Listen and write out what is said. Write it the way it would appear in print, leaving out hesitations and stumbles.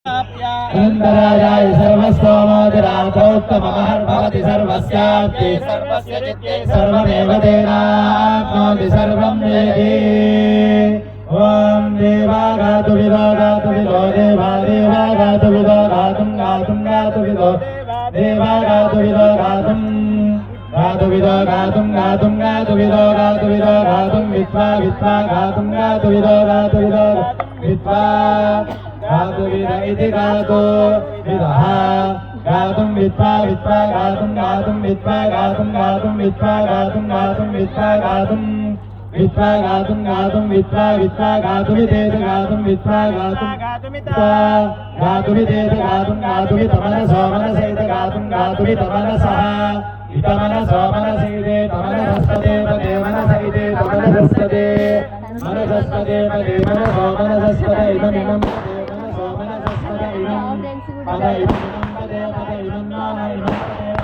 अनन्तरायाय सर्वस्तोमोदिराथोत्तममहर्भवति सर्वस्याप्ति सर्वस्य चित्ते सर्वमेव तेनाप्नोति सर्वं वेदि ॐ देवा गातु विदो देवा देवा गातु विदो गातुं विदो देवा गातु विदो गातुं विदो गातुं विदो गातुं विद्वा गातुं विदो विद्वा गातु विद इति गातु विदः गातुं विद्वा गातुं विद्वा गातुं विद्वा गातुं विद्वा गातु विदेत गातुं विद्वा गातु विदेत गातुं वितमनसो मनसैत गातु वितमनसः इतमनसो मनसैते तमनसस्पदे पदे मनसैते तमनसस्पदे मनसस्पदे पदे मनसो मनसस्पदे इदमिमं पदे मनसो मनसस्पदे इदं पद इदं पदे पद इदं